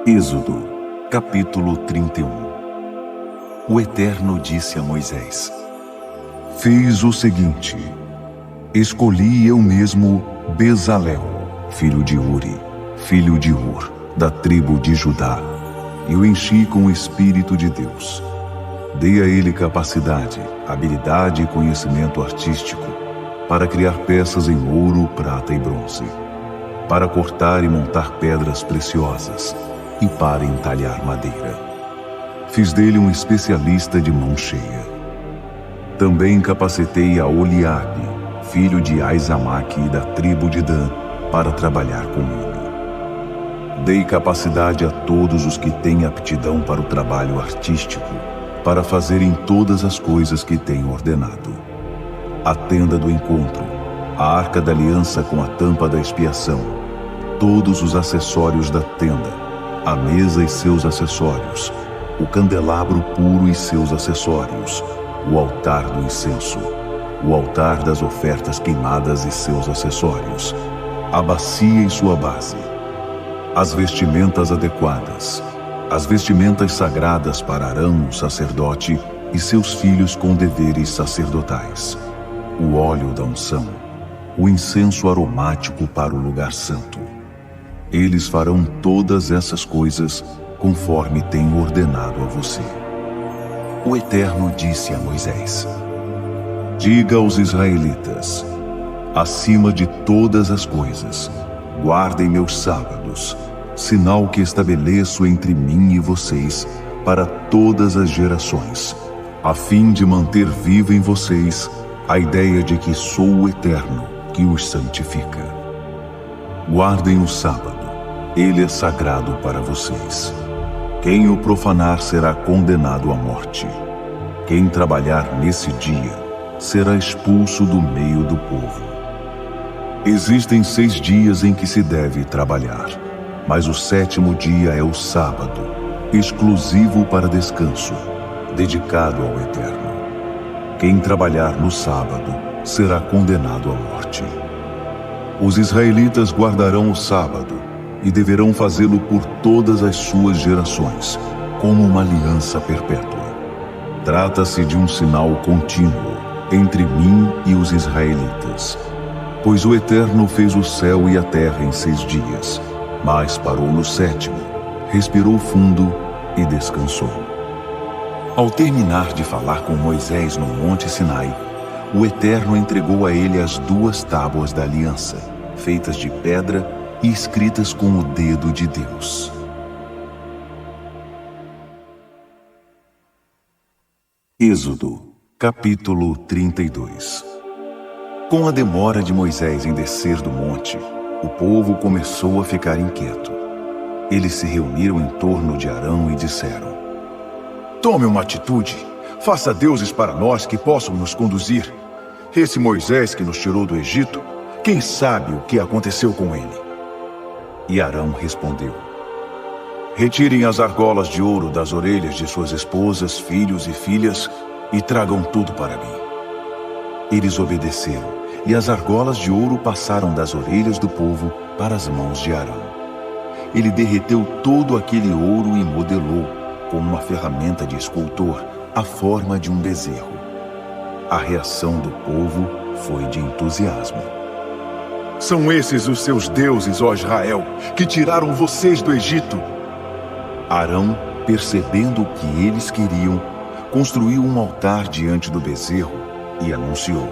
Êxodo, capítulo 31. O Eterno disse a Moisés: Fiz o seguinte: escolhi eu mesmo Bezalel, filho de Uri, filho de Hur, da tribo de Judá, e o enchi com o Espírito de Deus. Dei a ele capacidade, habilidade e conhecimento artístico para criar peças em ouro, prata e bronze, para cortar e montar pedras preciosas e para entalhar madeira. Fiz dele um especialista de mão cheia. Também capacitei a Oliabe, filho de Aizamaque e da tribo de Dan, para trabalhar com ele. Dei capacidade a todos os que têm aptidão para o trabalho artístico, para fazerem todas as coisas que tenho ordenado: a tenda do encontro, a arca da aliança com a tampa da expiação, todos os acessórios da tenda, a mesa e seus acessórios, o candelabro puro e seus acessórios, o altar do incenso, o altar das ofertas queimadas e seus acessórios, a bacia e sua base, as vestimentas adequadas, as vestimentas sagradas para Arão, o sacerdote, e seus filhos com deveres sacerdotais, o óleo da unção, o incenso aromático para o lugar santo. Eles farão todas essas coisas conforme tenho ordenado a você. O Eterno disse a Moisés: diga aos israelitas: acima de todas as coisas, guardem meus sábados, sinal que estabeleço entre mim e vocês para todas as gerações, a fim de manter viva em vocês a ideia de que sou o Eterno que os santifica. Guardem o sábado, ele é sagrado para vocês. Quem o profanar será condenado à morte. Quem trabalhar nesse dia será expulso do meio do povo. Existem 6 dias em que se deve trabalhar, mas o 7º dia é o sábado, exclusivo para descanso, dedicado ao Eterno. Quem trabalhar no sábado será condenado à morte. Os israelitas guardarão o sábado e deverão fazê-lo por todas as suas gerações, como uma aliança perpétua. Trata-se de um sinal contínuo entre mim e os israelitas, pois o Eterno fez o céu e a terra em 6 dias, mas parou no 7º, respirou fundo e descansou. Ao terminar de falar com Moisés no Monte Sinai, o Eterno entregou a ele as 2 tábuas da aliança, feitas de pedra e escritas com o dedo de Deus. Êxodo, capítulo 32. Com a demora de Moisés em descer do monte, o povo começou a ficar inquieto. Eles se reuniram em torno de Arão e disseram: tome uma atitude, faça deuses para nós que possam nos conduzir. Esse Moisés que nos tirou do Egito, quem sabe o que aconteceu com ele? E Arão respondeu: retirem as argolas de ouro das orelhas de suas esposas, filhos e filhas e tragam tudo para mim. Eles obedeceram, e as argolas de ouro passaram das orelhas do povo para as mãos de Arão. Ele derreteu todo aquele ouro e modelou, com uma ferramenta de escultor, a forma de um bezerro. A reação do povo foi de entusiasmo. São esses os seus deuses, ó Israel, que tiraram vocês do Egito? Arão, percebendo o que eles queriam, construiu um altar diante do bezerro e anunciou: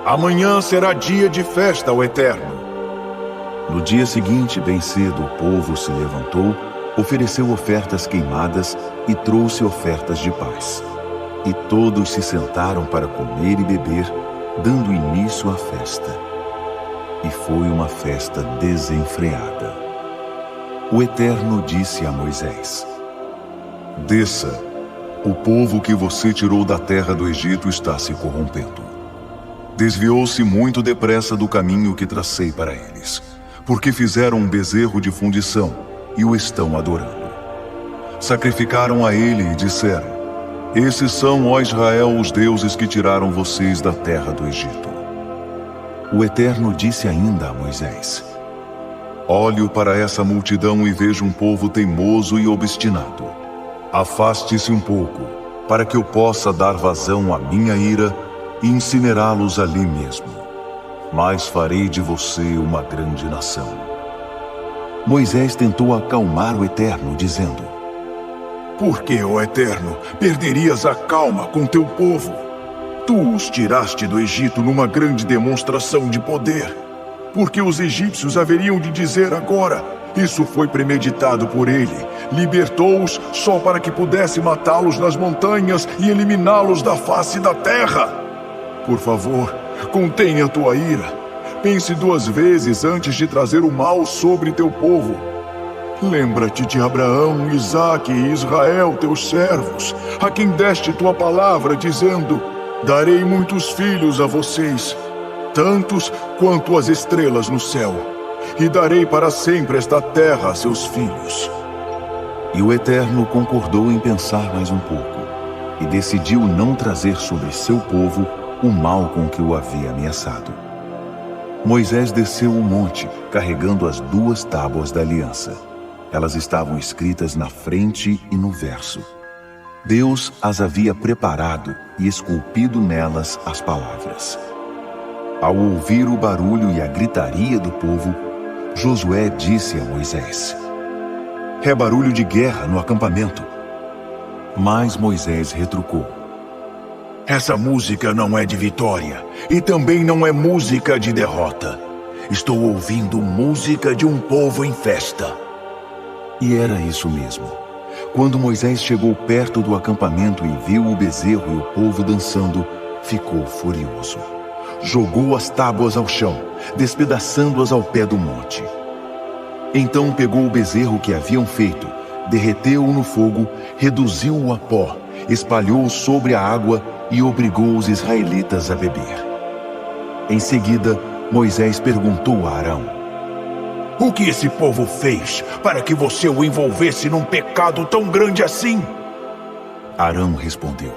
amanhã será dia de festa ao Eterno. No dia seguinte, bem cedo, o povo se levantou, ofereceu ofertas queimadas e trouxe ofertas de paz. E todos se sentaram para comer e beber, dando início à festa. E foi uma festa desenfreada. O Eterno disse a Moisés: desça, o povo que você tirou da terra do Egito está se corrompendo. Desviou-se muito depressa do caminho que tracei para eles, porque fizeram um bezerro de fundição e o estão adorando. Sacrificaram a ele e disseram: esses são, ó Israel, os deuses que tiraram vocês da terra do Egito. O Eterno disse ainda a Moisés: Olho para essa multidão e vejo um povo teimoso e obstinado. Afaste-se um pouco, para que eu possa dar vazão à minha ira e incinerá-los ali mesmo. Mas farei de você uma grande nação. Moisés tentou acalmar o Eterno, dizendo: Por que, ó Eterno, perderias a calma com teu povo? Tu os tiraste do Egito numa grande demonstração de poder. Porque os egípcios haveriam de dizer agora: isso foi premeditado por ele. Libertou-os só para que pudesse matá-los nas montanhas e eliminá-los da face da terra. Por favor, contenha a tua ira. Pense 2 vezes antes de trazer o mal sobre teu povo. Lembra-te de Abraão, Isaque e Israel, teus servos, a quem deste tua palavra, dizendo: darei muitos filhos a vocês, tantos quanto as estrelas no céu, e darei para sempre esta terra a seus filhos. E o Eterno concordou em pensar mais um pouco, e decidiu não trazer sobre seu povo o mal com que o havia ameaçado. Moisés desceu o monte, carregando as 2 tábuas da aliança. Elas estavam escritas na frente e no verso. Deus as havia preparado e esculpido nelas as palavras. Ao ouvir o barulho e a gritaria do povo, Josué disse a Moisés: é barulho de guerra no acampamento. Mas Moisés retrucou: essa música não é de vitória e também não é música de derrota. Estou ouvindo música de um povo em festa. E era isso mesmo. Quando Moisés chegou perto do acampamento e viu o bezerro e o povo dançando, ficou furioso. Jogou as tábuas ao chão, despedaçando-as ao pé do monte. Então pegou o bezerro que haviam feito, derreteu-o no fogo, reduziu-o a pó, espalhou-o sobre a água e obrigou os israelitas a beber. Em seguida, Moisés perguntou a Arão: o que esse povo fez para que você o envolvesse num pecado tão grande assim? Arão respondeu: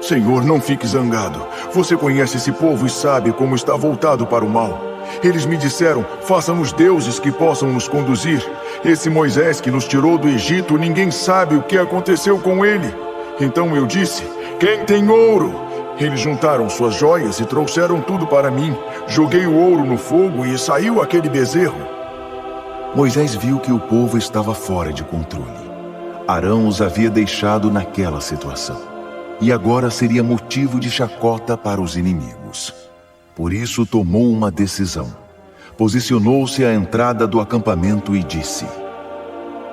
Senhor, não fique zangado. Você conhece esse povo e sabe como está voltado para o mal. Eles me disseram: faça-nos deuses que possam nos conduzir. Esse Moisés que nos tirou do Egito, ninguém sabe o que aconteceu com ele. Então eu disse: quem tem ouro? Eles juntaram suas joias e trouxeram tudo para mim. Joguei o ouro no fogo e saiu aquele bezerro. Moisés viu que o povo estava fora de controle. Arão os havia deixado naquela situação, e agora seria motivo de chacota para os inimigos. Por isso tomou uma decisão. Posicionou-se à entrada do acampamento e disse: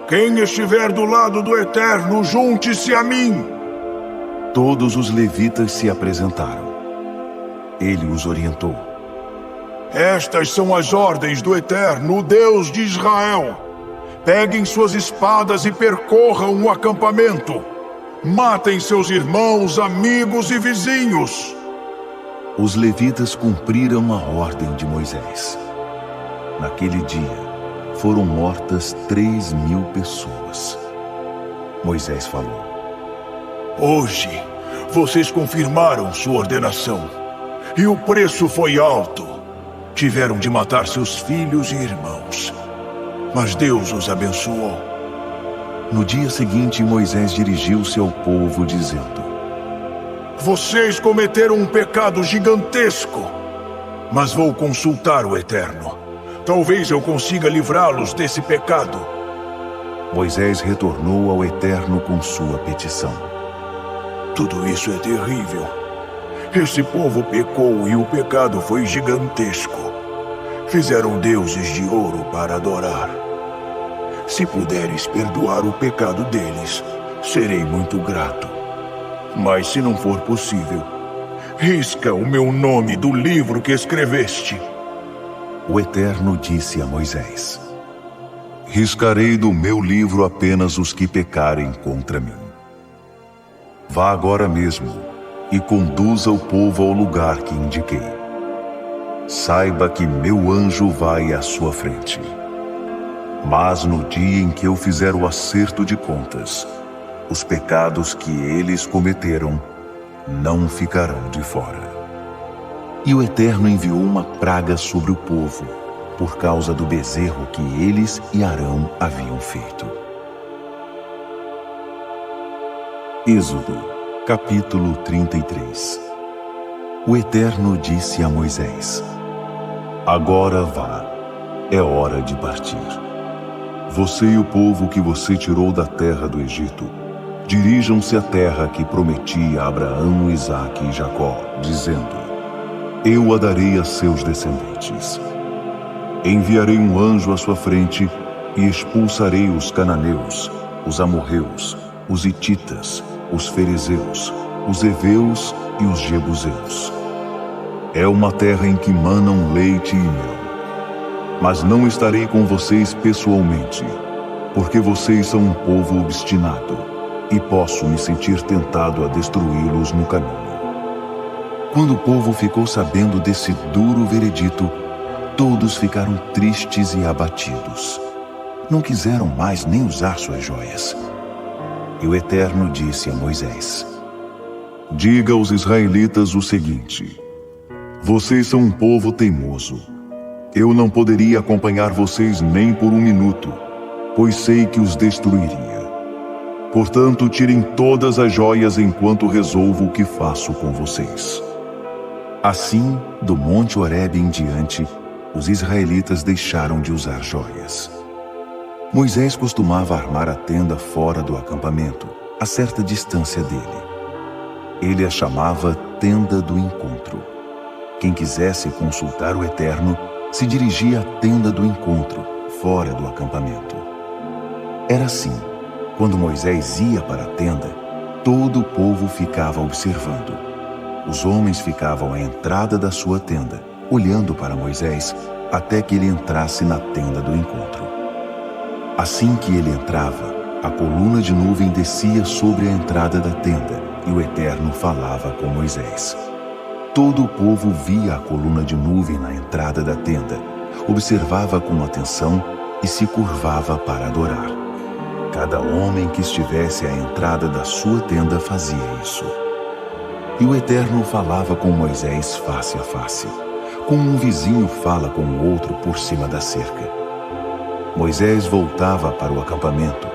quem estiver do lado do Eterno, junte-se a mim. Todos os levitas se apresentaram. Ele os orientou: estas são as ordens do Eterno, o Deus de Israel. Peguem suas espadas e percorram o acampamento. Matem seus irmãos, amigos e vizinhos. Os levitas cumpriram a ordem de Moisés. Naquele dia, foram mortas 3.000 pessoas. Moisés falou: hoje, vocês confirmaram sua ordenação. E o preço foi alto. Tiveram de matar seus filhos e irmãos. Mas Deus os abençoou. No dia seguinte, Moisés dirigiu-se ao povo, dizendo: vocês cometeram um pecado gigantesco. Mas vou consultar o Eterno. Talvez eu consiga livrá-los desse pecado. Moisés retornou ao Eterno com sua petição. Tudo isso é terrível. Esse povo pecou e o pecado foi gigantesco. Fizeram deuses de ouro para adorar. Se puderes perdoar o pecado deles, serei muito grato. Mas se não for possível, risca o meu nome do livro que escreveste. O Eterno disse a Moisés: riscarei do meu livro apenas os que pecarem contra mim. Vá agora mesmo e conduza o povo ao lugar que indiquei. Saiba que meu anjo vai à sua frente. Mas no dia em que eu fizer o acerto de contas, os pecados que eles cometeram não ficarão de fora. E o Eterno enviou uma praga sobre o povo, por causa do bezerro que eles e Arão haviam feito. Êxodo, capítulo 33. O Eterno disse a Moisés: Agora vá, é hora de partir. Você e o povo que você tirou da terra do Egito, dirijam-se à terra que prometi a Abraão, Isaque e Jacó, dizendo: Eu a darei a seus descendentes. Enviarei um anjo à sua frente e expulsarei os cananeus, os amorreus, os hititas, os ferezeus, os heveus e os jebuseus. É uma terra em que manam leite e mel. Mas não estarei com vocês pessoalmente, porque vocês são um povo obstinado, e posso me sentir tentado a destruí-los no caminho. Quando o povo ficou sabendo desse duro veredito, todos ficaram tristes e abatidos. Não quiseram mais nem usar suas joias. E o Eterno disse a Moisés: Diga aos israelitas o seguinte: Vocês são um povo teimoso. Eu não poderia acompanhar vocês nem por um minuto, pois sei que os destruiria. Portanto, tirem todas as joias enquanto resolvo o que faço com vocês. Assim, do Monte Horebe em diante, os israelitas deixaram de usar joias. Moisés costumava armar a tenda fora do acampamento, a certa distância dele. Ele a chamava Tenda do Encontro. Quem quisesse consultar o Eterno se dirigia à Tenda do Encontro, fora do acampamento. Era assim: quando Moisés ia para a tenda, todo o povo ficava observando. Os homens ficavam à entrada da sua tenda, olhando para Moisés, até que ele entrasse na Tenda do Encontro. Assim que ele entrava, a coluna de nuvem descia sobre a entrada da tenda, e o Eterno falava com Moisés. Todo o povo via a coluna de nuvem na entrada da tenda, observava com atenção e se curvava para adorar. Cada homem que estivesse à entrada da sua tenda fazia isso. E o Eterno falava com Moisés face a face, como um vizinho fala com o outro por cima da cerca. Moisés voltava para o acampamento,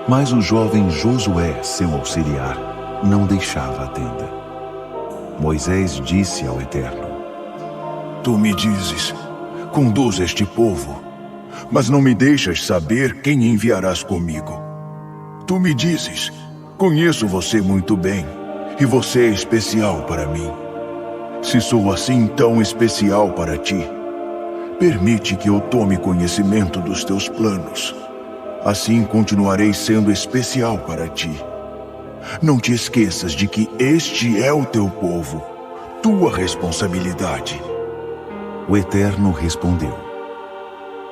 mas o jovem Josué, seu auxiliar, não deixava a tenda. Moisés disse ao Eterno: Tu me dizes, conduz este povo, mas não me deixas saber quem enviarás comigo. Tu me dizes, conheço você muito bem, e você é especial para mim. Se sou assim tão especial para ti, permite que eu tome conhecimento dos teus planos. Assim continuarei sendo especial para ti. Não te esqueças de que este é o teu povo, tua responsabilidade. O Eterno respondeu: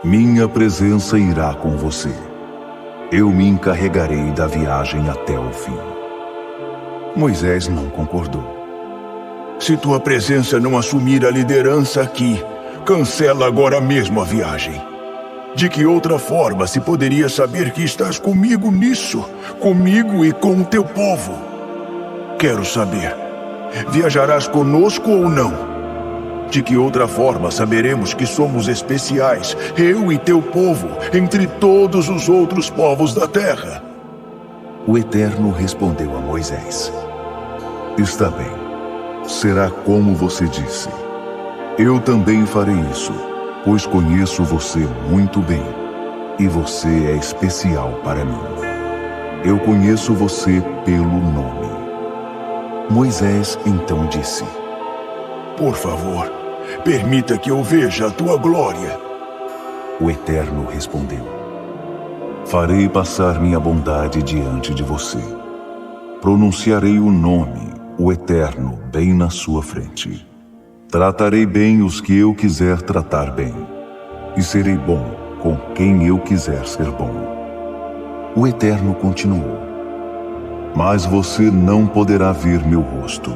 Minha presença irá com você. Eu me encarregarei da viagem até o fim. Moisés não concordou. Se tua presença não assumir a liderança aqui, cancela agora mesmo a viagem. De que outra forma se poderia saber que estás comigo nisso, comigo e com o teu povo? Quero saber, viajarás conosco ou não? De que outra forma saberemos que somos especiais, eu e teu povo, entre todos os outros povos da terra? O Eterno respondeu a Moisés: Está bem, será como você disse. Eu também farei isso, pois conheço você muito bem, e você é especial para mim. Eu conheço você pelo nome. Moisés então disse: Por favor, permita que eu veja a tua glória. O Eterno respondeu: Farei passar minha bondade diante de você. Pronunciarei o nome, o Eterno, bem na sua frente. Tratarei bem os que eu quiser tratar bem, e serei bom com quem eu quiser ser bom. O Eterno continuou: Mas você não poderá ver meu rosto.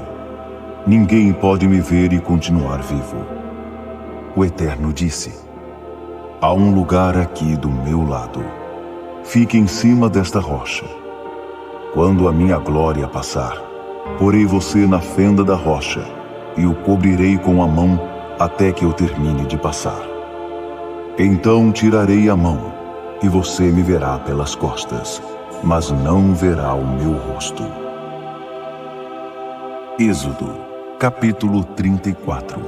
Ninguém pode me ver e continuar vivo. O Eterno disse: Há um lugar aqui do meu lado. Fique em cima desta rocha. Quando a minha glória passar, porei você na fenda da rocha, e o cobrirei com a mão até que eu termine de passar. Então tirarei a mão, e você me verá pelas costas, mas não verá o meu rosto. Êxodo, capítulo 34.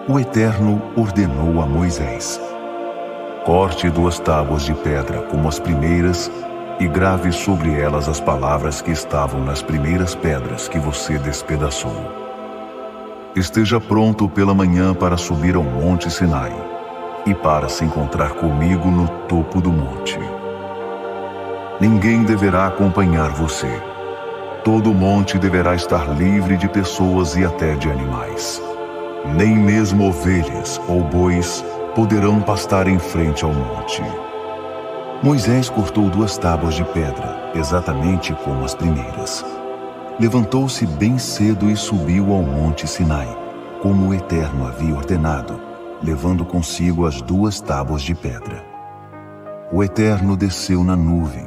O Eterno ordenou a Moisés: corte 2 tábuas de pedra como as primeiras e grave sobre elas as palavras que estavam nas primeiras pedras que você despedaçou. Esteja pronto pela manhã para subir ao monte Sinai e para se encontrar comigo no topo do monte. Ninguém deverá acompanhar você. Todo o monte deverá estar livre de pessoas e até de animais. Nem mesmo ovelhas ou bois poderão pastar em frente ao monte. Moisés cortou 2 tábuas de pedra, exatamente como as primeiras. Levantou-se bem cedo e subiu ao monte Sinai, como o Eterno havia ordenado, levando consigo as 2 tábuas de pedra. O Eterno desceu na nuvem,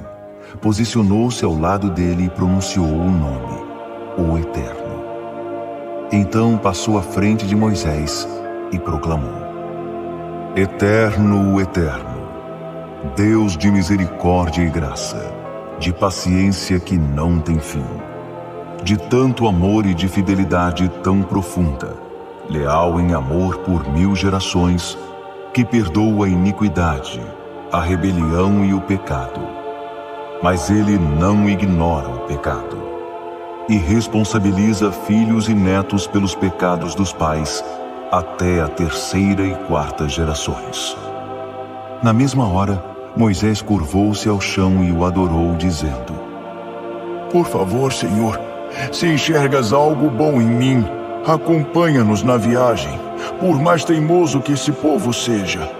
posicionou-se ao lado dele e pronunciou o nome, o Eterno. Então passou à frente de Moisés e proclamou: Eterno, Eterno, Deus de misericórdia e graça, de paciência que não tem fim, de tanto amor e de fidelidade tão profunda, leal em amor por 1000 gerações, que perdoa a iniquidade, a rebelião e o pecado. Mas ele não ignora o pecado e responsabiliza filhos e netos pelos pecados dos pais até a 3ª e 4ª gerações. Na mesma hora, Moisés curvou-se ao chão e o adorou, dizendo: Por favor, Senhor, se enxergas algo bom em mim, acompanha-nos na viagem, por mais teimoso que esse povo seja.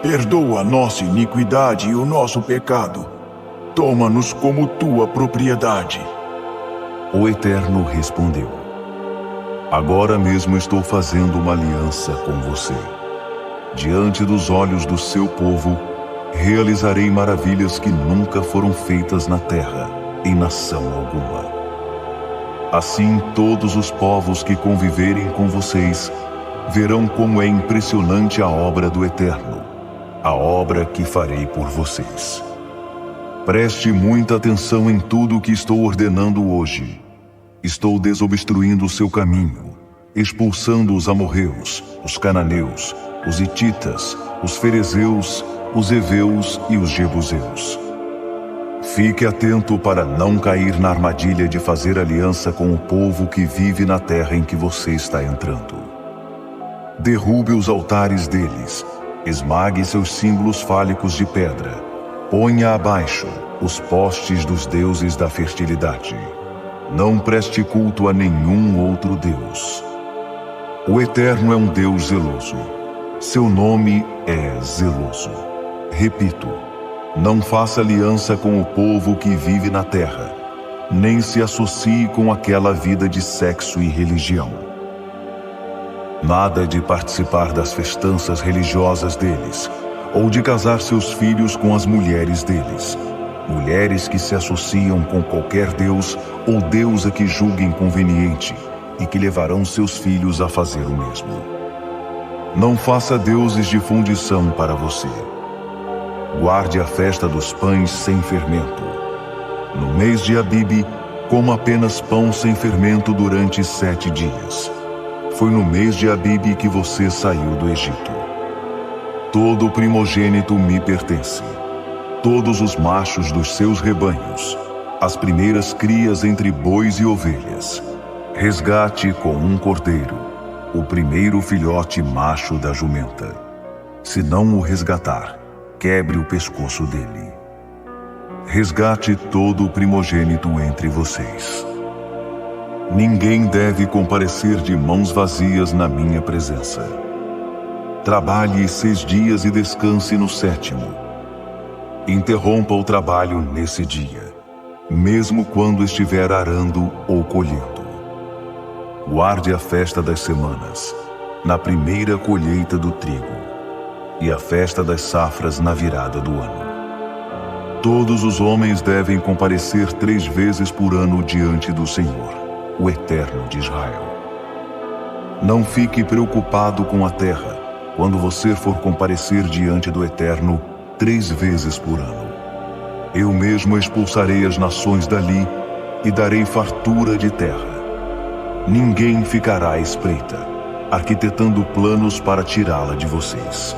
Perdoa a nossa iniquidade e o nosso pecado. Toma-nos como tua propriedade. O Eterno respondeu: Agora mesmo estou fazendo uma aliança com você. Diante dos olhos do seu povo, realizarei maravilhas que nunca foram feitas na terra, em nação alguma. Assim, todos os povos que conviverem com vocês verão como é impressionante a obra do Eterno, a obra que farei por vocês. Preste muita atenção em tudo o que estou ordenando hoje. Estou desobstruindo o seu caminho, expulsando os amorreus, os cananeus, os hititas, os ferezeus, os heveus e os jebuseus. Fique atento para não cair na armadilha de fazer aliança com o povo que vive na terra em que você está entrando. Derrube os altares deles, esmague seus símbolos fálicos de pedra, ponha abaixo os postes dos deuses da fertilidade. Não preste culto a nenhum outro Deus. O Eterno é um Deus zeloso. Seu nome é zeloso. Repito, não faça aliança com o povo que vive na terra, nem se associe com aquela vida de sexo e religião. Nada de participar das festanças religiosas deles, ou de casar seus filhos com as mulheres deles. Mulheres que se associam com qualquer deus ou deusa que julguem conveniente e que levarão seus filhos a fazer o mesmo. Não faça deuses de fundição para você. Guarde a festa dos pães sem fermento. No mês de Abibe, coma apenas pão sem fermento durante 7 dias. Foi no mês de Abibe que você saiu do Egito. Todo primogênito me pertence. Todos os machos dos seus rebanhos, as primeiras crias entre bois e ovelhas. Resgate com um cordeiro, o primeiro filhote macho da jumenta. Se não o resgatar, quebre o pescoço dele. Resgate todo o primogênito entre vocês. Ninguém deve comparecer de mãos vazias na minha presença. Trabalhe 6 dias e descanse no 7º. Interrompa o trabalho nesse dia, mesmo quando estiver arando ou colhendo. Guarde a festa das semanas, na primeira colheita do trigo, e a festa das safras na virada do ano. Todos os homens devem comparecer 3 vezes por ano diante do Senhor, o Eterno de Israel. Não fique preocupado com a terra, quando você for comparecer diante do Eterno 3 vezes por ano. Eu mesmo expulsarei as nações dali e darei fartura de terra. Ninguém ficará à espreita, arquitetando planos para tirá-la de vocês.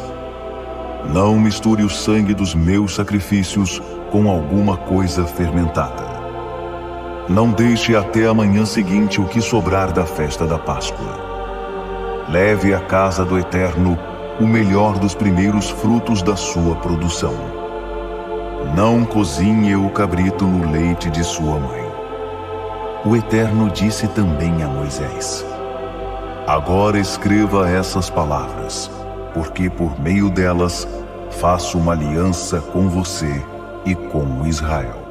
Não misture o sangue dos meus sacrifícios com alguma coisa fermentada. Não deixe até a manhã seguinte o que sobrar da festa da Páscoa. Leve à casa do Eterno o melhor dos primeiros frutos da sua produção. Não cozinhe o cabrito no leite de sua mãe. O Eterno disse também a Moisés: Agora escreva essas palavras, porque por meio delas faço uma aliança com você e com Israel.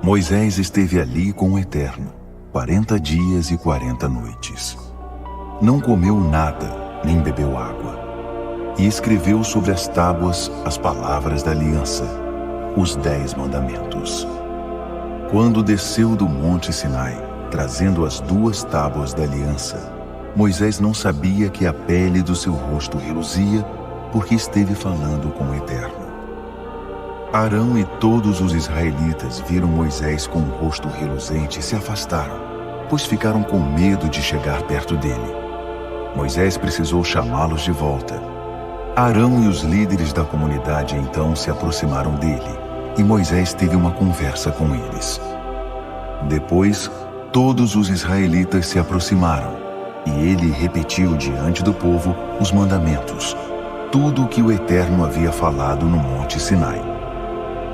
Moisés esteve ali com o Eterno 40 dias e 40 noites. Não comeu nada, nem bebeu água. E escreveu sobre as tábuas as palavras da aliança, os 10 mandamentos. Quando desceu do monte Sinai, trazendo as 2 tábuas da aliança, Moisés não sabia que a pele do seu rosto reluzia, porque esteve falando com o Eterno. Arão e todos os israelitas viram Moisés com o rosto reluzente e se afastaram, pois ficaram com medo de chegar perto dele. Moisés precisou chamá-los de volta. Arão e os líderes da comunidade então se aproximaram dele, e Moisés teve uma conversa com eles. Depois, todos os israelitas se aproximaram, e ele repetiu diante do povo os mandamentos, tudo o que o Eterno havia falado no Monte Sinai.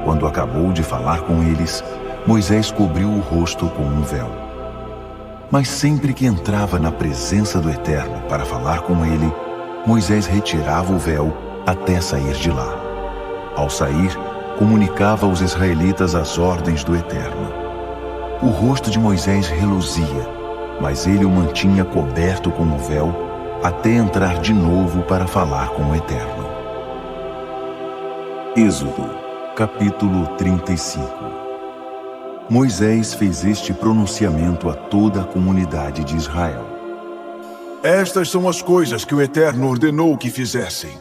Quando acabou de falar com eles, Moisés cobriu o rosto com um véu. Mas sempre que entrava na presença do Eterno para falar com ele, Moisés retirava o véu até sair de lá. Ao sair, comunicava aos israelitas as ordens do Eterno. O rosto de Moisés reluzia, mas ele o mantinha coberto com o véu até entrar de novo para falar com o Eterno. Êxodo, capítulo 35. Moisés fez este pronunciamento a toda a comunidade de Israel. Estas são as coisas que o Eterno ordenou que fizessem.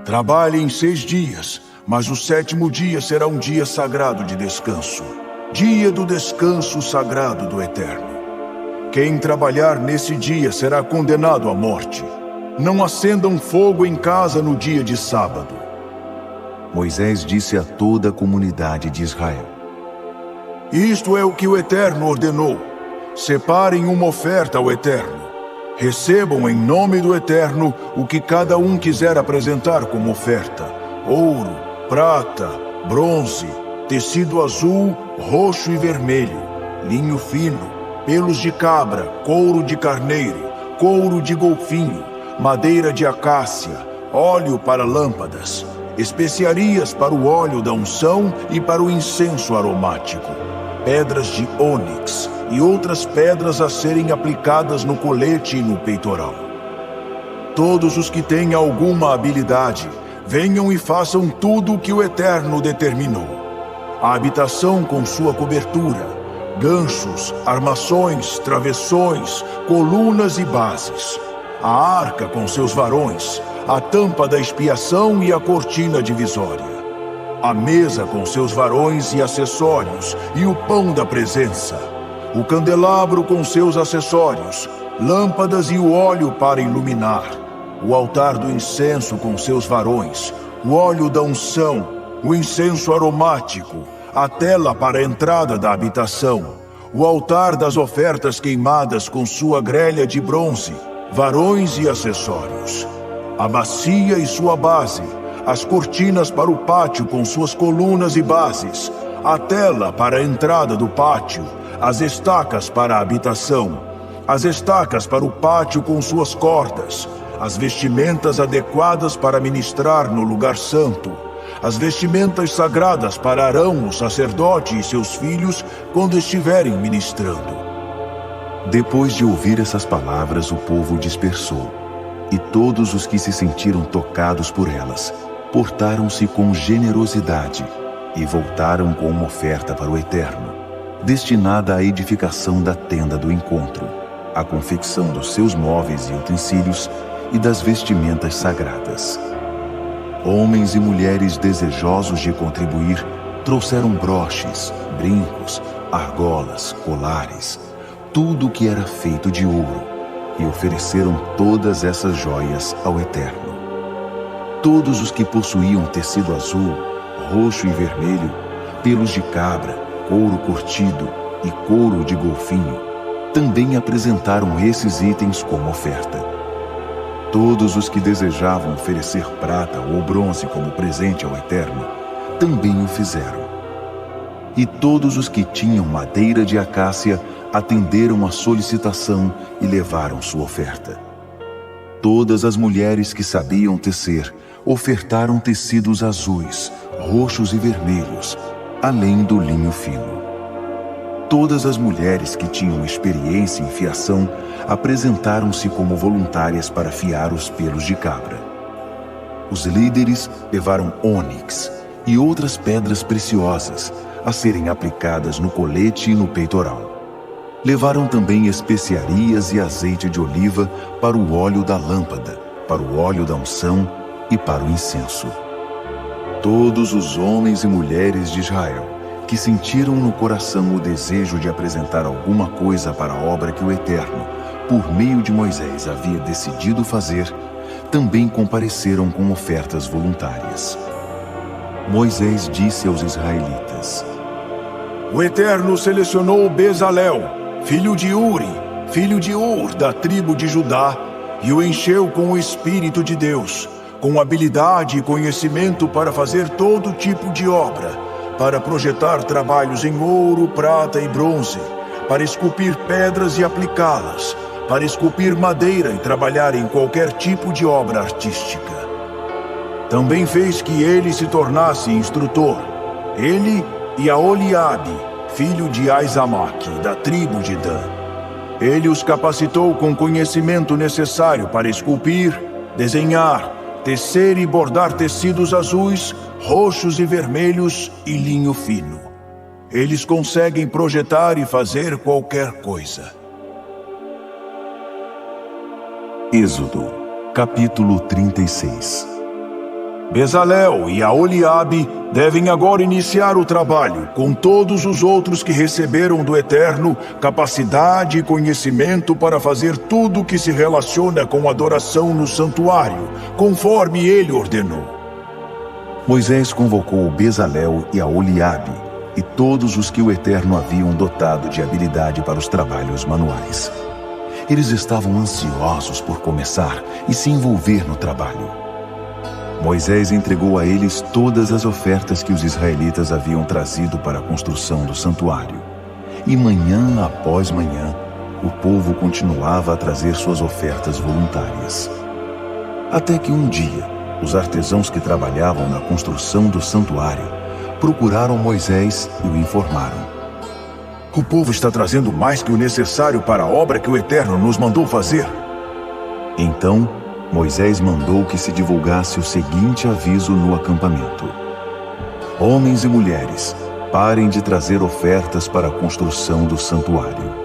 Trabalhem 6 dias, mas o 7º dia será um dia sagrado de descanso, dia do descanso sagrado do Eterno. Quem trabalhar nesse dia será condenado à morte. Não acendam fogo em casa no dia de sábado. Moisés disse a toda a comunidade de Israel: Isto é o que o Eterno ordenou. Separem uma oferta ao Eterno. Recebam em nome do Eterno o que cada um quiser apresentar como oferta: ouro, prata, bronze, tecido azul, roxo e vermelho, linho fino, pelos de cabra, couro de carneiro, couro de golfinho, madeira de acácia, óleo para lâmpadas, especiarias para o óleo da unção e para o incenso aromático, pedras de ônix e outras pedras a serem aplicadas no colete e no peitoral. Todos os que têm alguma habilidade, venham e façam tudo o que o Eterno determinou. A habitação com sua cobertura, ganchos, armações, travessões, colunas e bases, a arca com seus varões, a tampa da expiação e a cortina divisória, a mesa com seus varões e acessórios e o pão da presença, o candelabro com seus acessórios, lâmpadas e o óleo para iluminar, o altar do incenso com seus varões, o óleo da unção, o incenso aromático, a tela para a entrada da habitação, o altar das ofertas queimadas com sua grelha de bronze, varões e acessórios, a bacia e sua base, as cortinas para o pátio com suas colunas e bases, a tela para a entrada do pátio, as estacas para a habitação, as estacas para o pátio com suas cordas, as vestimentas adequadas para ministrar no lugar santo, as vestimentas sagradas para Arão, o sacerdote, e seus filhos, quando estiverem ministrando. Depois de ouvir essas palavras, o povo dispersou, e todos os que se sentiram tocados por elas portaram-se com generosidade e voltaram com uma oferta para o Eterno, destinada à edificação da tenda do encontro, à confecção dos seus móveis e utensílios e das vestimentas sagradas. Homens e mulheres desejosos de contribuir trouxeram broches, brincos, argolas, colares, tudo que era feito de ouro, e ofereceram todas essas joias ao Eterno. Todos os que possuíam tecido azul, roxo e vermelho, pelos de cabra, couro curtido e couro de golfinho, também apresentaram esses itens como oferta. Todos os que desejavam oferecer prata ou bronze como presente ao Eterno, também o fizeram. E todos os que tinham madeira de acácia atenderam à solicitação e levaram sua oferta. Todas as mulheres que sabiam tecer ofertaram tecidos azuis, roxos e vermelhos, além do linho fino. Todas as mulheres que tinham experiência em fiação apresentaram-se como voluntárias para fiar os pelos de cabra. Os líderes levaram ônix e outras pedras preciosas a serem aplicadas no colete e no peitoral. Levaram também especiarias e azeite de oliva para o óleo da lâmpada, para o óleo da unção e para o incenso. Todos os homens e mulheres de Israel que sentiram no coração o desejo de apresentar alguma coisa para a obra que o Eterno, por meio de Moisés, havia decidido fazer, também compareceram com ofertas voluntárias. Moisés disse aos israelitas: O Eterno selecionou Bezalel, filho de Uri, filho de Ur, da tribo de Judá, e o encheu com o Espírito de Deus, com habilidade e conhecimento para fazer todo tipo de obra, para projetar trabalhos em ouro, prata e bronze, para esculpir pedras e aplicá-las, para esculpir madeira e trabalhar em qualquer tipo de obra artística. Também fez que ele se tornasse instrutor, ele e Aholiabe, filho de Aizamaque, da tribo de Dan. Ele os capacitou com conhecimento necessário para esculpir, desenhar, tecer e bordar tecidos azuis, roxos e vermelhos e linho fino. Eles conseguem projetar e fazer qualquer coisa. Êxodo, capítulo 36. Bezalel e Aholiabe devem agora iniciar o trabalho com todos os outros que receberam do Eterno capacidade e conhecimento para fazer tudo o que se relaciona com adoração no santuário, conforme ele ordenou. Moisés convocou Bezalel e Aholiabe e todos os que o Eterno haviam dotado de habilidade para os trabalhos manuais. Eles estavam ansiosos por começar e se envolver no trabalho. Moisés entregou a eles todas as ofertas que os israelitas haviam trazido para a construção do santuário. E manhã após manhã, o povo continuava a trazer suas ofertas voluntárias. Até que um dia, os artesãos que trabalhavam na construção do santuário procuraram Moisés e o informaram: O povo está trazendo mais que o necessário para a obra que o Eterno nos mandou fazer. Então, Moisés mandou que se divulgasse o seguinte aviso no acampamento: Homens e mulheres, parem de trazer ofertas para a construção do santuário.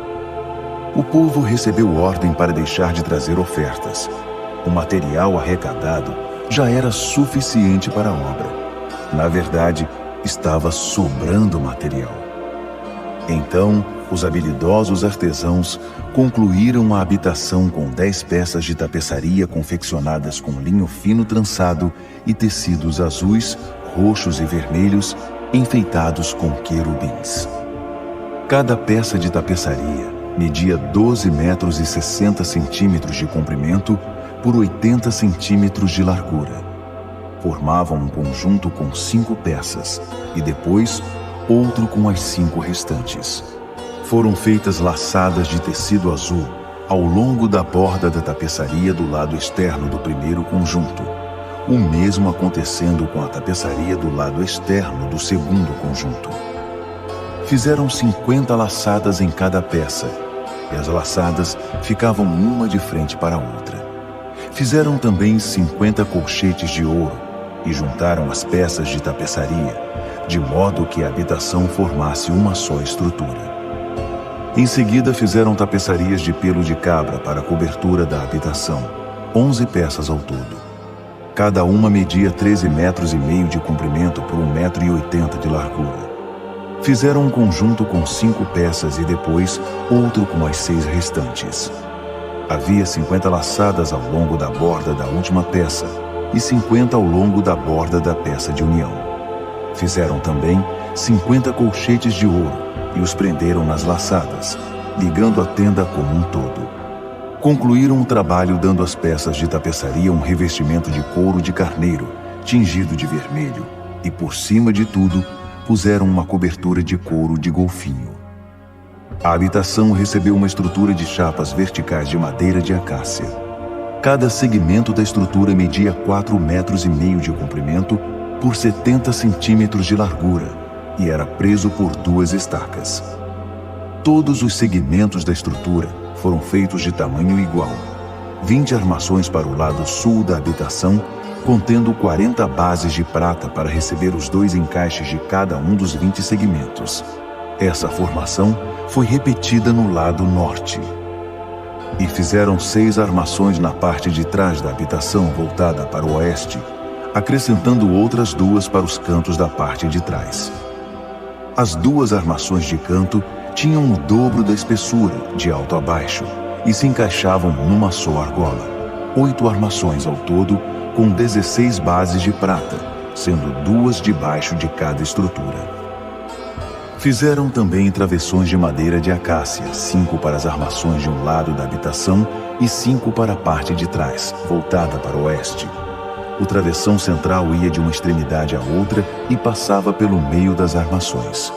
O povo recebeu ordem para deixar de trazer ofertas. O material arrecadado já era suficiente para a obra. Na verdade, estava sobrando material. Então, os habilidosos artesãos concluíram a habitação com 10 peças de tapeçaria confeccionadas com linho fino trançado e tecidos azuis, roxos e vermelhos enfeitados com querubins. Cada peça de tapeçaria media 12 metros e 60 centímetros de comprimento por 80 centímetros de largura. Formavam um conjunto com 5 peças e depois outro com as 5 restantes. Foram feitas laçadas de tecido azul ao longo da borda da tapeçaria do lado externo do primeiro conjunto, o mesmo acontecendo com a tapeçaria do lado externo do segundo conjunto. Fizeram 50 laçadas em cada peça, e as laçadas ficavam uma de frente para a outra. Fizeram também 50 colchetes de ouro e juntaram as peças de tapeçaria, de modo que a habitação formasse uma só estrutura. Em seguida, fizeram tapeçarias de pelo de cabra para a cobertura da habitação, 11 peças ao todo. Cada uma media 13,5 metros de comprimento por 1,80 m de largura. Fizeram um conjunto com 5 peças e depois outro com as 6 restantes. Havia 50 laçadas ao longo da borda da última peça e 50 ao longo da borda da peça de união. Fizeram também 50 colchetes de ouro e os prenderam nas laçadas, ligando a tenda como um todo. Concluíram o trabalho dando às peças de tapeçaria um revestimento de couro de carneiro, tingido de vermelho, e por cima de tudo, puseram uma cobertura de couro de golfinho. A habitação recebeu uma estrutura de chapas verticais de madeira de acácia. Cada segmento da estrutura media 4,5 metros de comprimento por 70 centímetros de largura e era preso por 2 estacas. Todos os segmentos da estrutura foram feitos de tamanho igual. 20 armações para o lado sul da habitação, contendo 40 bases de prata para receber os 2 encaixes de cada um dos 20 segmentos. Essa formação foi repetida no lado norte. E fizeram 6 armações na parte de trás da habitação voltada para o oeste, acrescentando outras 2 para os cantos da parte de trás. As 2 armações de canto tinham o dobro da espessura, de alto a baixo, e se encaixavam numa só argola. 8 armações ao todo, com 16 bases de prata, sendo 2 debaixo de cada estrutura. Fizeram também travessões de madeira de acácia, 5 para as armações de um lado da habitação e 5 para a parte de trás, voltada para o oeste. O travessão central ia de uma extremidade à outra e passava pelo meio das armações.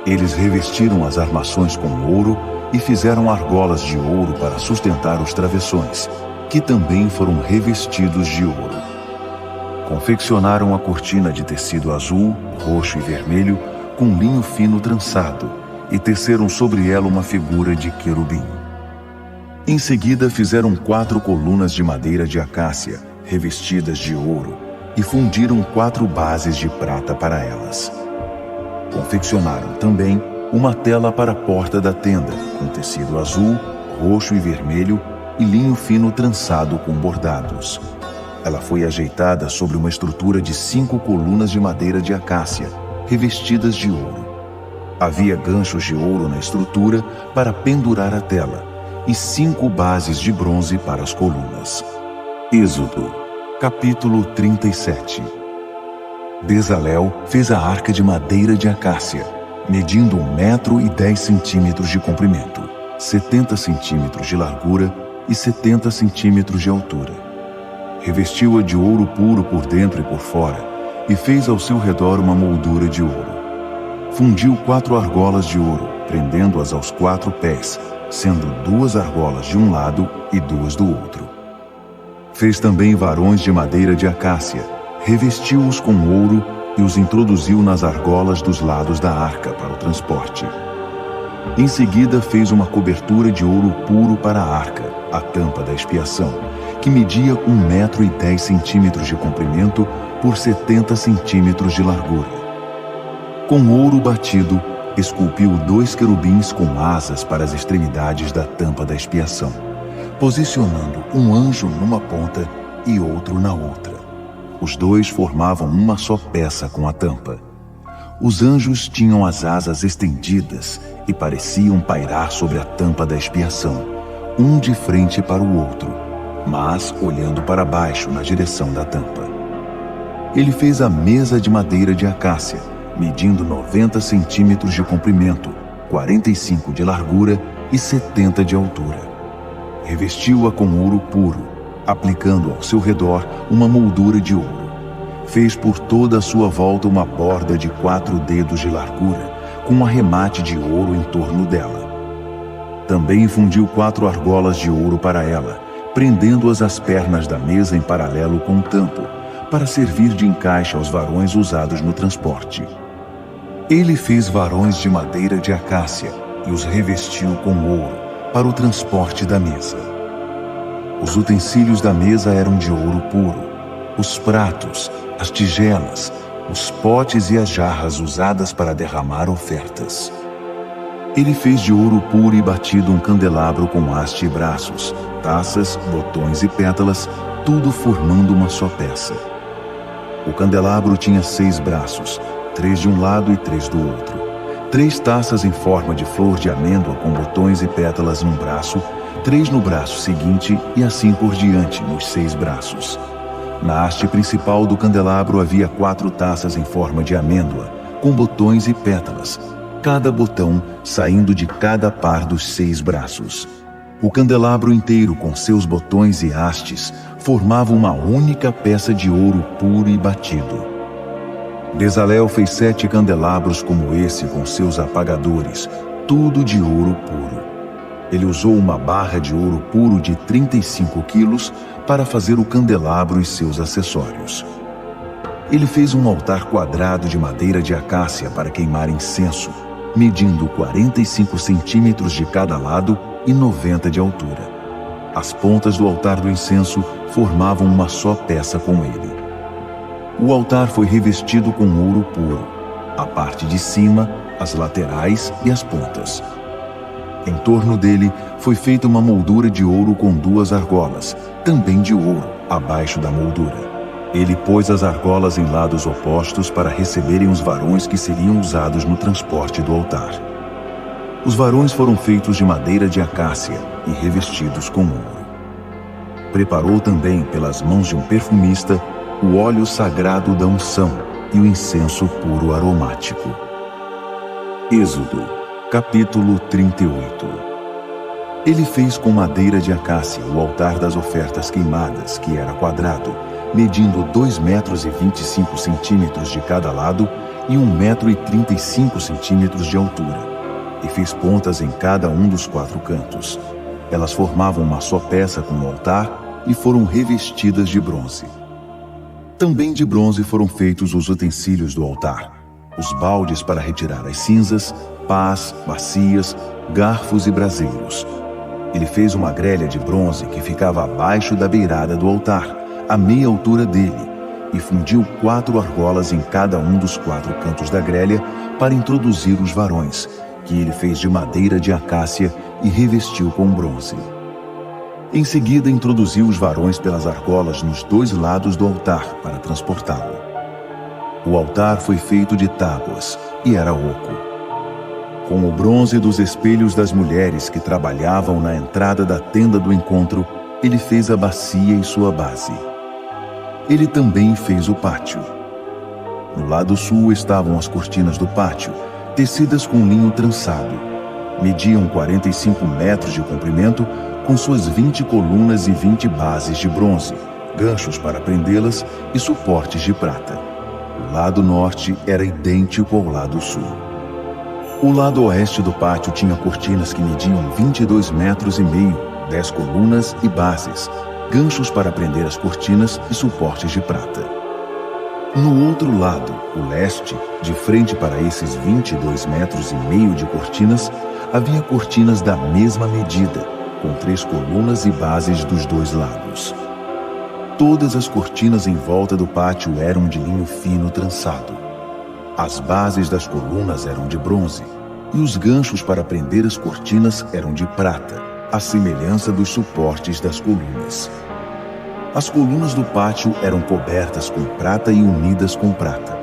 Eles revestiram as armações com ouro e fizeram argolas de ouro para sustentar os travessões, que também foram revestidos de ouro. Confeccionaram a cortina de tecido azul, roxo e vermelho com linho fino trançado e teceram sobre ela uma figura de querubim. Em seguida fizeram 4 colunas de madeira de acácia, revestidas de ouro, e fundiram 4 bases de prata para elas. Confeccionaram também uma tela para a porta da tenda, com tecido azul, roxo e vermelho e linho fino trançado com bordados. Ela foi ajeitada sobre uma estrutura de 5 colunas de madeira de acácia, revestidas de ouro. Havia ganchos de ouro na estrutura para pendurar a tela e 5 bases de bronze para as colunas. Êxodo, capítulo 37. Bezalel fez a arca de madeira de acácia, medindo 1,10 m de comprimento, 70 centímetros de largura e 70 centímetros de altura. Revestiu-a de ouro puro por dentro e por fora, e fez ao seu redor uma moldura de ouro. Fundiu 4 argolas de ouro, prendendo-as aos 4 pés, sendo 2 argolas de um lado e 2 do outro. Fez também varões de madeira de acácia, revestiu-os com ouro e os introduziu nas argolas dos lados da arca para o transporte. Em seguida fez uma cobertura de ouro puro para a arca, a tampa da expiação, que media 1,10 m de comprimento por 70 centímetros de largura. Com ouro batido, esculpiu 2 querubins com asas para as extremidades da tampa da expiação, posicionando um anjo numa ponta e outro na outra. Os 2 formavam uma só peça com a tampa. Os anjos tinham as asas estendidas e pareciam pairar sobre a tampa da expiação, um de frente para o outro, mas olhando para baixo na direção da tampa. Ele fez a mesa de madeira de acácia, medindo 90 centímetros de comprimento, 45 de largura e 70 de altura. Revestiu-a com ouro puro, aplicando ao seu redor uma moldura de ouro. Fez por toda a sua volta uma borda de 4 dedos de largura, com um arremate de ouro em torno dela. Também fundiu 4 argolas de ouro para ela, prendendo-as às pernas da mesa em paralelo com o tampo, para servir de encaixe aos varões usados no transporte. Ele fez varões de madeira de acácia e os revestiu com ouro para o transporte da mesa. Os utensílios da mesa eram de ouro puro, os pratos, as tigelas, os potes e as jarras usadas para derramar ofertas. Ele fez de ouro puro e batido um candelabro com haste e braços, taças, botões e pétalas, tudo formando uma só peça. O candelabro tinha 6 braços, 3 de um lado e 3 do outro. 3 taças em forma de flor de amêndoa com botões e pétalas num braço, 3 no braço seguinte e assim por diante nos 6 braços. Na haste principal do candelabro havia 4 taças em forma de amêndoa, com botões e pétalas, cada botão saindo de cada par dos 6 braços. O candelabro inteiro, com seus botões e hastes, formava uma única peça de ouro puro e batido. Bezalel fez 7 candelabros como esse com seus apagadores, tudo de ouro puro. Ele usou uma barra de ouro puro de 35 quilos para fazer o candelabro e seus acessórios. Ele fez um altar quadrado de madeira de acácia para queimar incenso, medindo 45 centímetros de cada lado e 90 de altura. As pontas do altar do incenso formavam uma só peça com ele. O altar foi revestido com ouro puro, a parte de cima, as laterais e as pontas. Em torno dele foi feita uma moldura de ouro com 2 argolas, também de ouro, abaixo da moldura. Ele pôs as argolas em lados opostos para receberem os varões que seriam usados no transporte do altar. Os varões foram feitos de madeira de acácia e revestidos com ouro. Preparou também, pelas mãos de um perfumista, o óleo sagrado da unção e o incenso puro aromático. Êxodo, capítulo 38. Ele fez com madeira de acácia o altar das ofertas queimadas, que era quadrado, medindo 2,25 metros de cada lado e 1,35 metros de altura, e fez pontas em cada um dos 4 cantos. Elas formavam uma só peça com o altar e foram revestidas de bronze. Também de bronze foram feitos os utensílios do altar, os baldes para retirar as cinzas, pás, bacias, garfos e braseiros. Ele fez uma grelha de bronze que ficava abaixo da beirada do altar, à meia altura dele, e fundiu 4 argolas em cada um dos 4 cantos da grelha para introduzir os varões, que ele fez de madeira de acácia e revestiu com bronze. Em seguida, introduziu os varões pelas argolas nos 2 lados do altar para transportá-lo. O altar foi feito de tábuas e era oco. Com o bronze dos espelhos das mulheres que trabalhavam na entrada da tenda do encontro, ele fez a bacia e sua base. Ele também fez o pátio. No lado sul estavam as cortinas do pátio, tecidas com linho trançado. Mediam 45 metros de comprimento, com suas 20 colunas e 20 bases de bronze, ganchos para prendê-las e suportes de prata. O lado norte era idêntico ao lado sul. O lado oeste do pátio tinha cortinas que mediam 22 metros e meio, 10 colunas e bases, ganchos para prender as cortinas e suportes de prata. No outro lado, o leste, de frente para esses 22 metros e meio de cortinas, havia cortinas da mesma medida, com 3 colunas e bases dos 2 lados. Todas as cortinas em volta do pátio eram de linho fino trançado. As bases das colunas eram de bronze, e os ganchos para prender as cortinas eram de prata, à semelhança dos suportes das colunas. As colunas do pátio eram cobertas com prata e unidas com prata.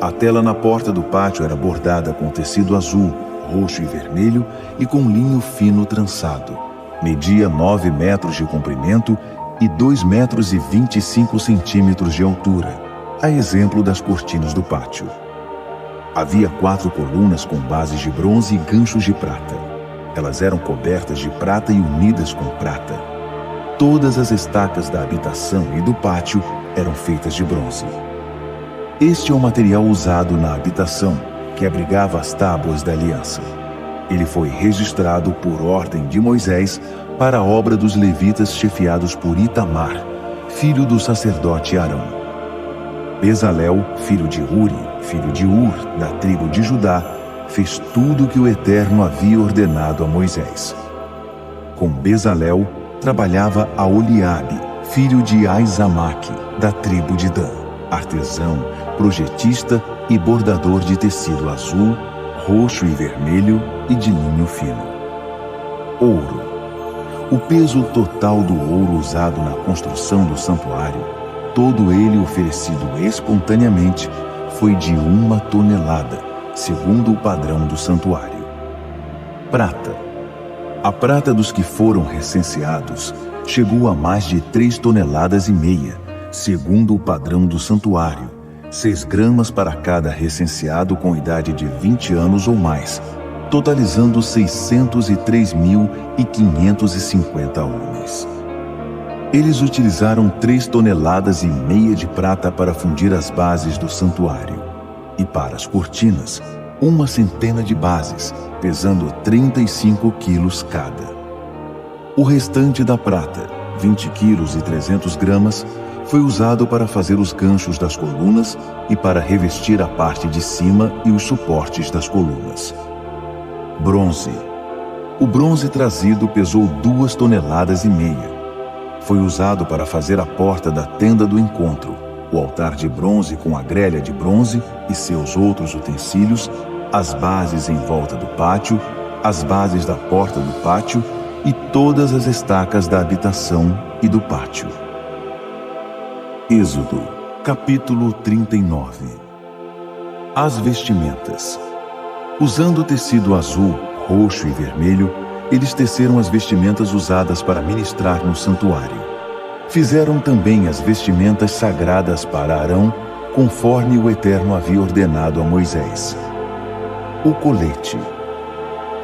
A tela na porta do pátio era bordada com tecido azul, roxo e vermelho e com linho fino trançado. Media 9 metros de comprimento e 2,25 metros de altura, a exemplo das cortinas do pátio. Havia 4 colunas com bases de bronze e ganchos de prata. Elas eram cobertas de prata e unidas com prata. Todas as estacas da habitação e do pátio eram feitas de bronze. Este é o material usado na habitação, que abrigava as tábuas da aliança. Ele foi registrado por ordem de Moisés para a obra dos levitas chefiados por Itamar, filho do sacerdote Arão. Bezalel, filho de Uri, filho de Ur, da tribo de Judá, fez tudo o que o Eterno havia ordenado a Moisés. Com Bezalel trabalhava Aholiabe, filho de Aizamaque, da tribo de Dan, artesão, projetista e bordador de tecido azul, roxo e vermelho e de linho fino. Ouro. O peso total do ouro usado na construção do santuário, todo ele oferecido espontaneamente, foi de 1 tonelada, segundo o padrão do santuário. Prata. A prata dos que foram recenseados chegou a mais de 3,5 toneladas, segundo o padrão do santuário, 6 gramas para cada recenseado com idade de 20 anos ou mais, totalizando 603.550 homens. Eles utilizaram 3,5 toneladas de prata para fundir as bases do santuário, e para as cortinas, 100 de bases, pesando 35 quilos cada. O restante da prata, 20 quilos e 300 gramas, foi usado para fazer os ganchos das colunas e para revestir a parte de cima e os suportes das colunas. Bronze. O bronze trazido pesou 2,5 toneladas. Foi usado para fazer a porta da tenda do encontro, o altar de bronze com a grelha de bronze e seus outros utensílios, as bases em volta do pátio, as bases da porta do pátio e todas as estacas da habitação e do pátio. Êxodo, capítulo 39. As vestimentas. Usando tecido azul, roxo e vermelho, eles teceram as vestimentas usadas para ministrar no santuário. Fizeram também as vestimentas sagradas para Arão, conforme o Eterno havia ordenado a Moisés. O colete.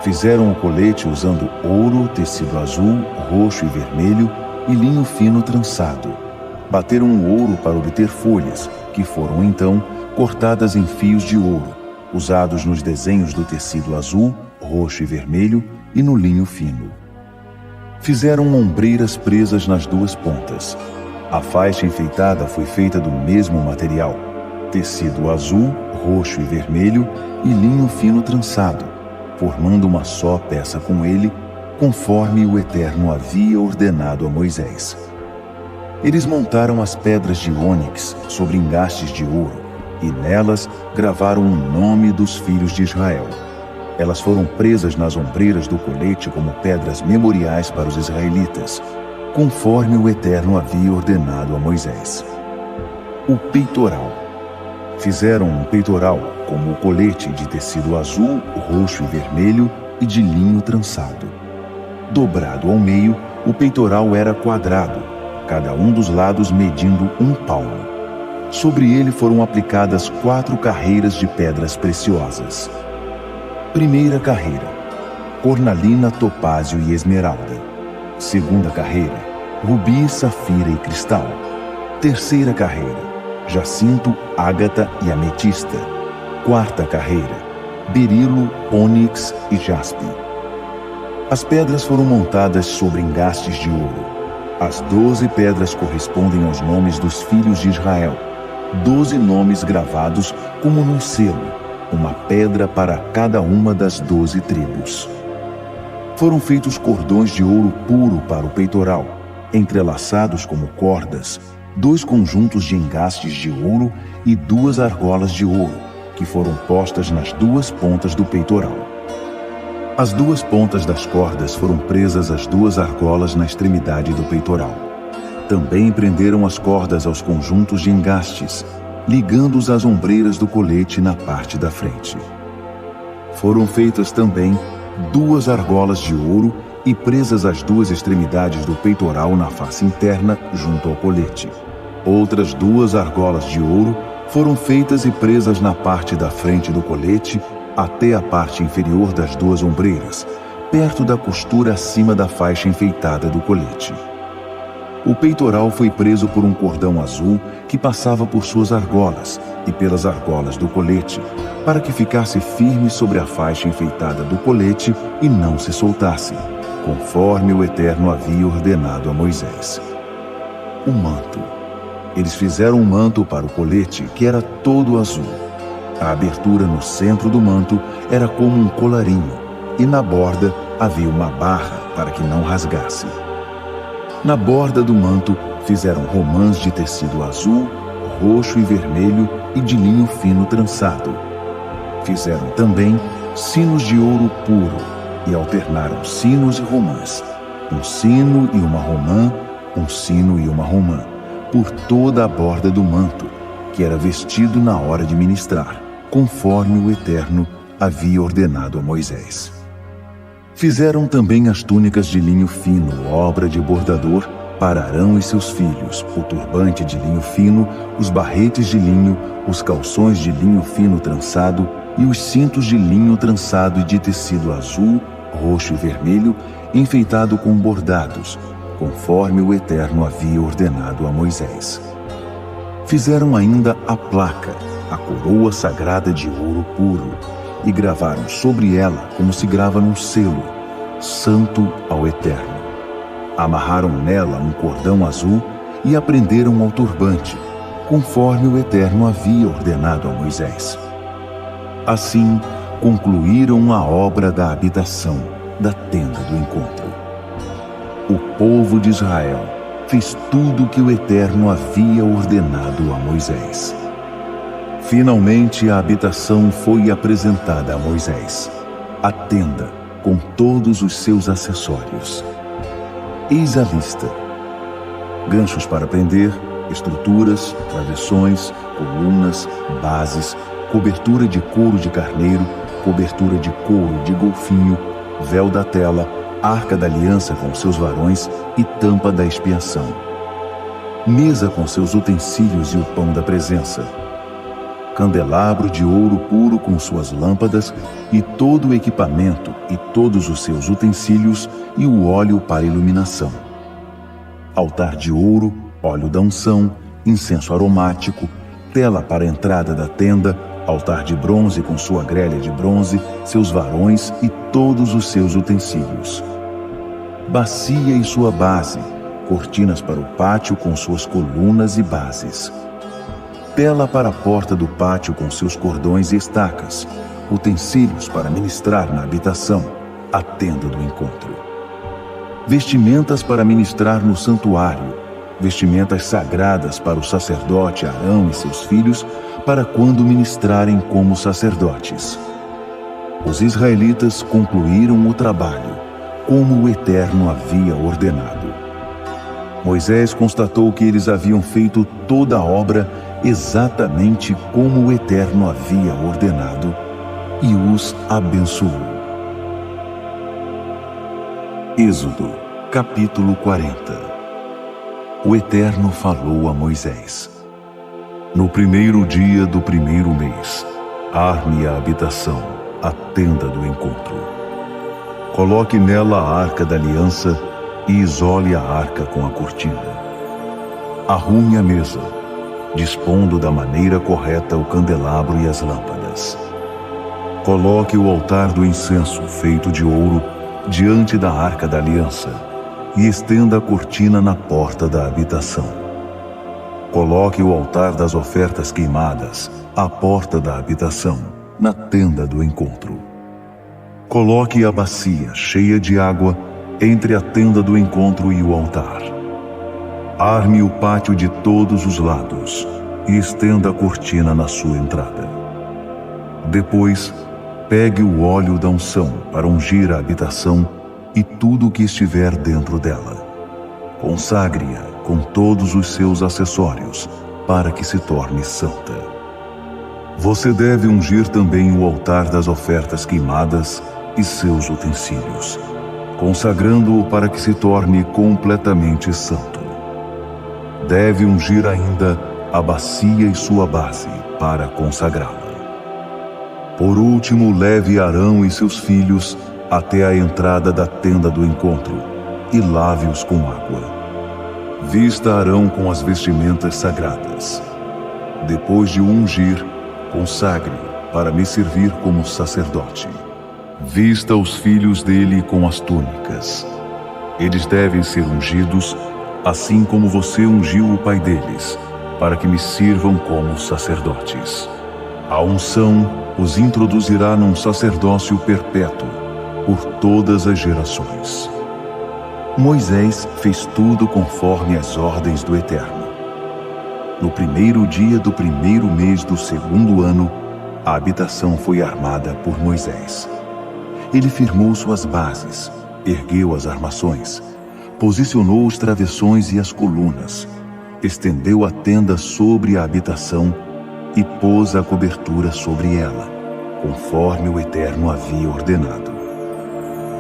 Fizeram o colete usando ouro, tecido azul, roxo e vermelho e linho fino trançado. Bateram o ouro para obter folhas, que foram então cortadas em fios de ouro, usados nos desenhos do tecido azul, roxo e vermelho e no linho fino. Fizeram ombreiras presas nas 2 pontas. A faixa enfeitada foi feita do mesmo material, tecido azul, roxo e vermelho e linho fino trançado, formando uma só peça com ele, conforme o Eterno havia ordenado a Moisés. Eles montaram as pedras de ônix sobre engastes de ouro, e nelas gravaram o nome dos filhos de Israel. Elas foram presas nas ombreiras do colete como pedras memoriais para os israelitas, conforme o Eterno havia ordenado a Moisés. O peitoral. Fizeram um peitoral como o colete de tecido azul, roxo e vermelho e de linho trançado. Dobrado ao meio, o peitoral era quadrado, cada um dos lados medindo 1 palmo. Sobre ele foram aplicadas 4 carreiras de pedras preciosas. Primeira carreira: cornalina, topázio e esmeralda. Segunda carreira: rubi, safira e cristal. Terceira carreira: jacinto, ágata e ametista. Quarta carreira: berilo, ônix e jaspe. As pedras foram montadas sobre engastes de ouro. As 12 pedras correspondem aos nomes dos filhos de Israel, 12 nomes gravados como num selo, uma pedra para cada uma das 12 tribos. Foram feitos cordões de ouro puro para o peitoral, entrelaçados como cordas, 2 conjuntos de engastes de ouro e 2 argolas de ouro, que foram postas nas 2 pontas do peitoral. As 2 pontas das cordas foram presas às 2 argolas na extremidade do peitoral. Também prenderam as cordas aos conjuntos de engastes, ligando-os às ombreiras do colete na parte da frente. Foram feitas também 2 argolas de ouro e presas às 2 extremidades do peitoral na face interna, junto ao colete. Outras 2 argolas de ouro foram feitas e presas na parte da frente do colete, até a parte inferior das 2 ombreiras, perto da costura acima da faixa enfeitada do colete. O peitoral foi preso por um cordão azul que passava por suas argolas e pelas argolas do colete, para que ficasse firme sobre a faixa enfeitada do colete e não se soltasse, conforme o Eterno havia ordenado a Moisés. O manto. Eles fizeram um manto para o colete que era todo azul. A abertura no centro do manto era como um colarinho, e na borda havia uma barra para que não rasgasse. Na borda do manto fizeram romãs de tecido azul, roxo e vermelho e de linho fino trançado. Fizeram também sinos de ouro puro, e alternaram sinos e romãs, um sino e uma romã, um sino e uma romã, por toda a borda do manto, que era vestido na hora de ministrar, conforme o Eterno havia ordenado a Moisés. Fizeram também as túnicas de linho fino, obra de bordador, para Arão e seus filhos, o turbante de linho fino, os barretes de linho, os calções de linho fino trançado e os cintos de linho trançado e de tecido azul, roxo e vermelho, enfeitado com bordados, conforme o Eterno havia ordenado a Moisés. Fizeram ainda a placa, a coroa sagrada de ouro puro, e gravaram sobre ela como se grava num selo, Santo ao Eterno. Amarraram nela um cordão azul e a prenderam ao turbante, conforme o Eterno havia ordenado a Moisés. Assim, concluíram a obra da habitação, da tenda do encontro. O povo de Israel fez tudo o que o Eterno havia ordenado a Moisés. Finalmente a habitação foi apresentada a Moisés, a tenda com todos os seus acessórios. Eis a lista: ganchos para prender, estruturas, travessões, colunas, bases, cobertura de couro de carneiro, cobertura de couro de golfinho, véu da tela, arca da aliança com seus varões e tampa da expiação, mesa com seus utensílios e o pão da presença, candelabro de ouro puro com suas lâmpadas e todo o equipamento e todos os seus utensílios e o óleo para iluminação, altar de ouro, óleo da unção, incenso aromático, tela para a entrada da tenda, altar de bronze com sua grelha de bronze, seus varões e todos os seus utensílios, bacia e sua base, cortinas para o pátio com suas colunas e bases, tela para a porta do pátio com seus cordões e estacas, utensílios para ministrar na habitação, a tenda do encontro, vestimentas para ministrar no santuário, vestimentas sagradas para o sacerdote Arão e seus filhos, para quando ministrarem como sacerdotes. Os israelitas concluíram o trabalho, como o Eterno havia ordenado. Moisés constatou que eles haviam feito toda a obra exatamente como o Eterno havia ordenado, e os abençoou. Êxodo, capítulo 40. O Eterno falou a Moisés: no primeiro dia do primeiro mês, arme a habitação, a tenda do encontro. Coloque nela a arca da aliança e isole a arca com a cortina. Arrume a mesa, dispondo da maneira correta o candelabro e as lâmpadas. Coloque o altar do incenso feito de ouro diante da arca da aliança e estenda a cortina na porta da habitação. Coloque o altar das ofertas queimadas à porta da habitação, na tenda do encontro. Coloque a bacia cheia de água entre a tenda do encontro e o altar. Arme o pátio de todos os lados e estenda a cortina na sua entrada. Depois, pegue o óleo da unção para ungir a habitação e tudo o que estiver dentro dela. Consagre-a com todos os seus acessórios, para que se torne santa. Você deve ungir também o altar das ofertas queimadas e seus utensílios, consagrando-o para que se torne completamente santo. Deve ungir ainda a bacia e sua base, para consagrá-la. Por último, leve Arão e seus filhos até a entrada da tenda do encontro e lave-os com água. Vista Arão com as vestimentas sagradas. Depois de o ungir, consagre-o para me servir como sacerdote. Vista os filhos dele com as túnicas. Eles devem ser ungidos, assim como você ungiu o pai deles, para que me sirvam como sacerdotes. A unção os introduzirá num sacerdócio perpétuo, por todas as gerações. Moisés fez tudo conforme as ordens do Eterno. No primeiro dia do primeiro mês do segundo ano, a habitação foi armada por Moisés. Ele firmou suas bases, ergueu as armações, posicionou os travessões e as colunas, estendeu a tenda sobre a habitação e pôs a cobertura sobre ela, conforme o Eterno havia ordenado.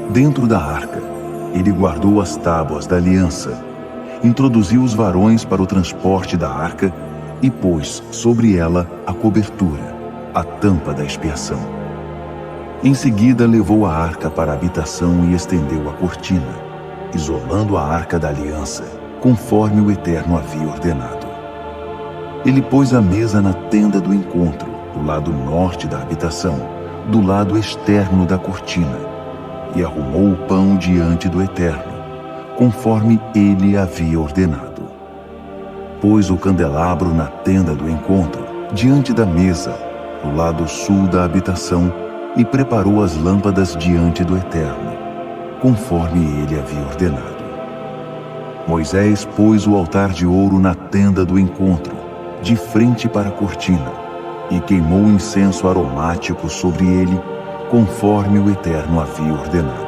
Dentro da arca, ele guardou as tábuas da aliança, introduziu os varões para o transporte da arca e pôs sobre ela a cobertura, a tampa da expiação. Em seguida, levou a arca para a habitação e estendeu a cortina, isolando a arca da aliança, conforme o Eterno havia ordenado. Ele pôs a mesa na tenda do encontro, do lado norte da habitação, do lado externo da cortina, e arrumou o pão diante do Eterno, conforme ele havia ordenado. Pôs o candelabro na tenda do encontro, diante da mesa, do lado sul da habitação, e preparou as lâmpadas diante do Eterno, conforme ele havia ordenado. Moisés pôs o altar de ouro na tenda do encontro, de frente para a cortina, e queimou incenso aromático sobre ele, conforme o Eterno havia ordenado.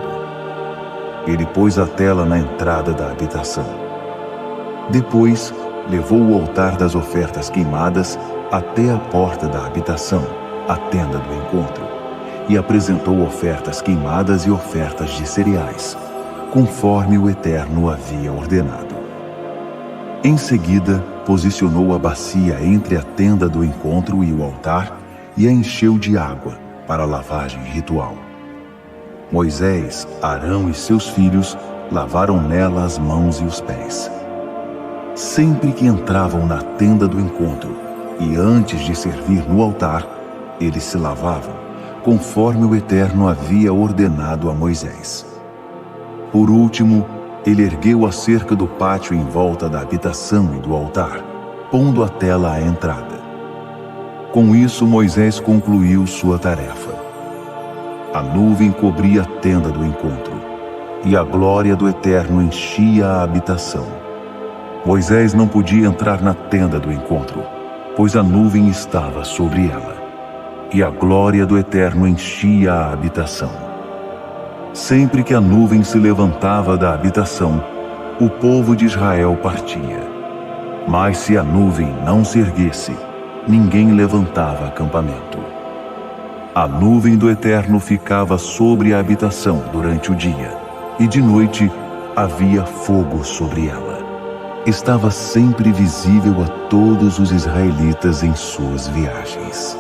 Ele pôs a tela na entrada da habitação. Depois, levou o altar das ofertas queimadas até a porta da habitação, a tenda do encontro, e apresentou ofertas queimadas e ofertas de cereais, conforme o Eterno havia ordenado. Em seguida, posicionou a bacia entre a tenda do encontro e o altar e a encheu de água para a lavagem ritual. Moisés, Arão e seus filhos lavaram nela as mãos e os pés. Sempre que entravam na tenda do encontro e antes de servir no altar, eles se lavavam, conforme o Eterno havia ordenado a Moisés. Por último, ele ergueu a cerca do pátio em volta da habitação e do altar, pondo a tela à entrada. Com isso, Moisés concluiu sua tarefa. A nuvem cobria a tenda do encontro, e a glória do Eterno enchia a habitação. Moisés não podia entrar na tenda do encontro, pois a nuvem estava sobre ela, e a glória do Eterno enchia a habitação. Sempre que a nuvem se levantava da habitação, o povo de Israel partia. Mas se a nuvem não se erguesse, ninguém levantava acampamento. A nuvem do Eterno ficava sobre a habitação durante o dia, e de noite havia fogo sobre ela. Estava sempre visível a todos os israelitas em suas viagens.